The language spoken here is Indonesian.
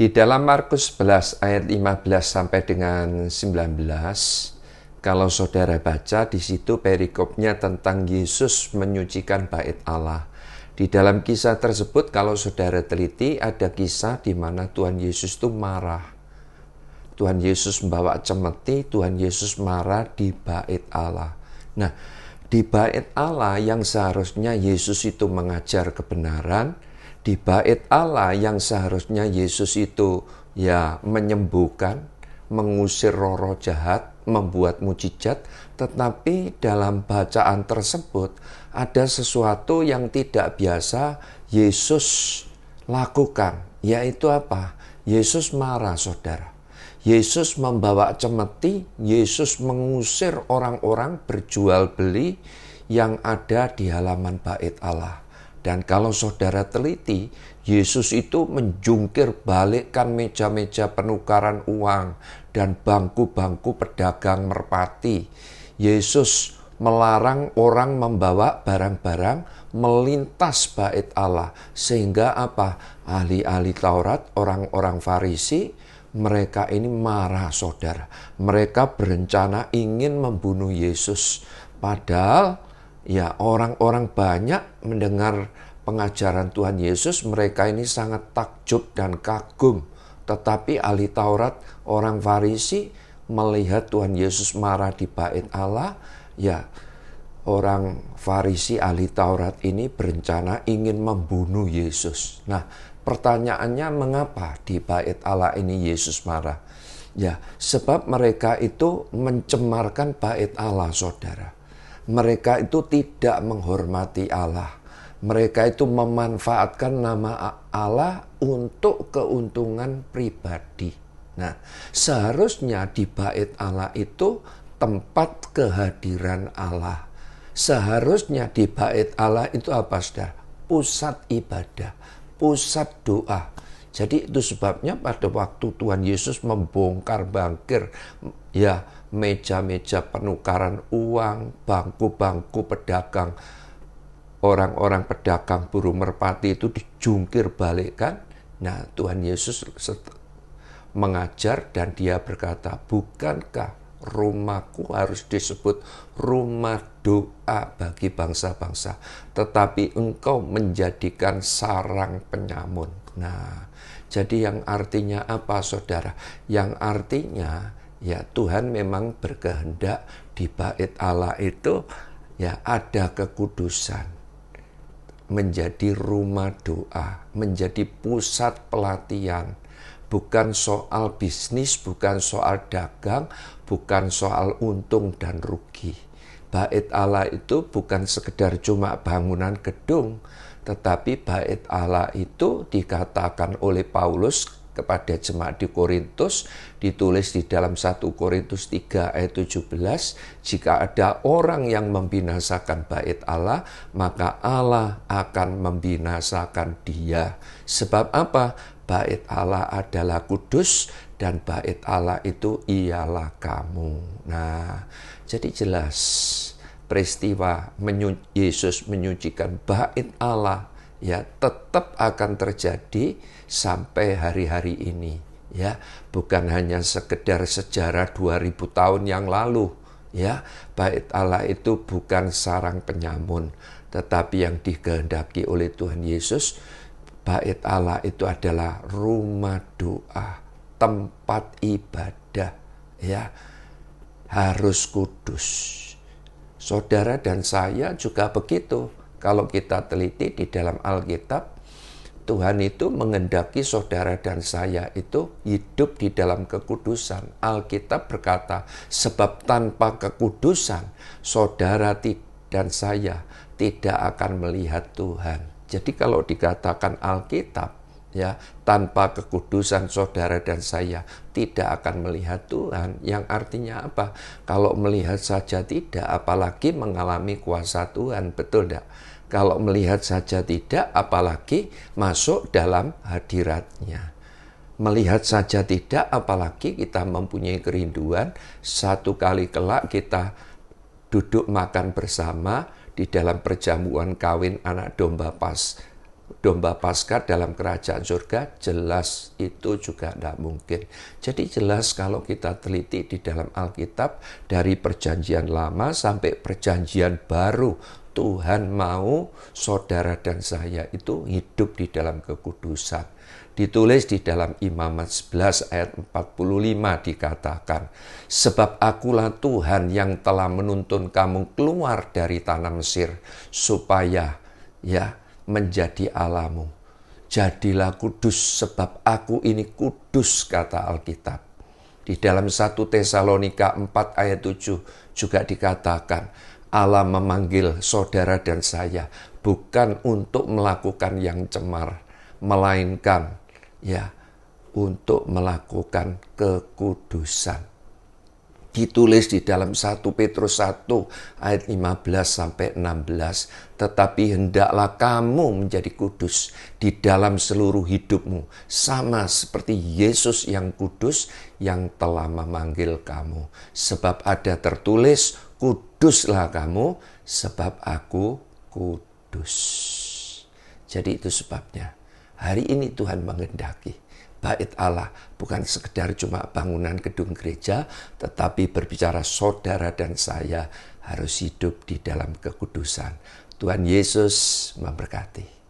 Di dalam Markus 11 ayat 15 sampai dengan 19, kalau saudara baca di situ perikopnya tentang Yesus menyucikan bait Allah. Di dalam kisah tersebut kalau saudara teliti ada kisah di mana Tuhan Yesus itu marah. Tuhan Yesus membawa cemeti, Tuhan Yesus marah di bait Allah. Nah, di bait Allah yang seharusnya Yesus itu mengajar kebenaran, di bait Allah yang seharusnya Yesus itu menyembuhkan, mengusir roh-roh jahat, membuat mujizat, tetapi dalam bacaan tersebut ada sesuatu yang tidak biasa Yesus lakukan, yaitu apa? Yesus marah, saudara. Yesus membawa cemeti, Yesus mengusir orang-orang berjual beli yang ada di halaman bait Allah. Dan kalau saudara teliti, Yesus itu menjungkir balikkan meja-meja penukaran uang dan bangku-bangku pedagang merpati. Yesus melarang orang membawa barang-barang melintas bait Allah. Sehingga apa? Ahli-ahli Taurat, orang-orang Farisi, mereka ini marah, saudara. Mereka berencana ingin membunuh Yesus. Padahal orang-orang banyak mendengar pengajaran Tuhan Yesus, mereka ini sangat takjub dan kagum. Tetapi ahli Taurat, orang Farisi melihat Tuhan Yesus marah di bait Allah, orang Farisi ahli Taurat ini berencana ingin membunuh Yesus. Nah, pertanyaannya mengapa di bait Allah ini Yesus marah? Sebab mereka itu mencemarkan bait Allah, saudara. Mereka itu tidak menghormati Allah. Mereka itu memanfaatkan nama Allah untuk keuntungan pribadi. Nah, seharusnya di bait Allah itu tempat kehadiran Allah. Seharusnya di bait Allah itu apa, saudara? Pusat ibadah, pusat doa. Jadi itu sebabnya pada waktu Tuhan Yesus membongkar bangkir meja-meja penukaran uang, bangku-bangku pedagang, orang-orang pedagang burung merpati itu dijungkir balikkan. Nah, Tuhan Yesus mengajar dan dia berkata, bukankah rumahku harus disebut rumah doa bagi bangsa-bangsa, tetapi engkau menjadikan sarang penyamun. Nah, jadi yang artinya apa, saudara? Yang artinya Tuhan memang berkehendak di bait Allah itu ada kekudusan, menjadi rumah doa, menjadi pusat pelatihan. Bukan soal bisnis, bukan soal dagang, bukan soal untung dan rugi. Bait Allah itu bukan sekedar cuma bangunan gedung, tetapi bait Allah itu dikatakan oleh Paulus kepada jemaat di Korintus, ditulis di dalam 1 Korintus 3 ayat 17, jika ada orang yang membinasakan bait Allah, maka Allah akan membinasakan dia. Sebab apa? Bait Allah adalah kudus dan bait Allah itu ialah kamu. Nah, jadi jelas peristiwa Yesus menyucikan bait Allah tetap akan terjadi sampai hari-hari ini. Bukan hanya sekedar sejarah 2000 tahun yang lalu. Bait Allah itu bukan sarang penyamun, tetapi yang dikehendaki oleh Tuhan Yesus, bait Allah itu adalah rumah doa, tempat ibadah, harus kudus. Saudara dan saya juga begitu. Kalau kita teliti di dalam Alkitab, Tuhan itu menghendaki saudara dan saya itu hidup di dalam kekudusan. Alkitab berkata, sebab tanpa kekudusan, saudara dan saya tidak akan melihat Tuhan. Jadi kalau dikatakan Alkitab, tanpa kekudusan saudara dan saya tidak akan melihat Tuhan. Yang artinya apa? Kalau melihat saja tidak, apalagi mengalami kuasa Tuhan. Betul tidak? Kalau melihat saja tidak, apalagi masuk dalam hadirat-Nya. Melihat saja tidak, apalagi kita mempunyai kerinduan, satu kali kelak kita duduk makan bersama di dalam perjamuan kawin anak domba domba Paskah dalam kerajaan surga, jelas itu juga tidak mungkin. Jadi jelas kalau kita teliti di dalam Alkitab, dari perjanjian lama sampai perjanjian baru, Tuhan mau saudara dan saya itu hidup di dalam kekudusan. Ditulis di dalam Imamat 11 ayat 45 dikatakan, sebab akulah Tuhan yang telah menuntun kamu keluar dari tanah Mesir, supaya menjadi Allahmu. Jadilah kudus sebab aku ini kudus, kata Alkitab. Di dalam 1 Tesalonika 4 ayat 7 juga dikatakan, Allah memanggil saudara dan saya bukan untuk melakukan yang cemar, melainkan untuk melakukan kekudusan. Ditulis di dalam 1 Petrus 1 ayat 15 sampai 16, tetapi hendaklah kamu menjadi kudus di dalam seluruh hidupmu, sama seperti Yesus yang kudus yang telah memanggil kamu. Sebab ada tertulis, kuduslah kamu sebab aku kudus. Jadi itu sebabnya hari ini Tuhan menghendaki Bait Allah bukan sekedar cuma bangunan gedung gereja, tetapi berbicara saudara dan saya harus hidup di dalam kekudusan. Tuhan Yesus memberkati.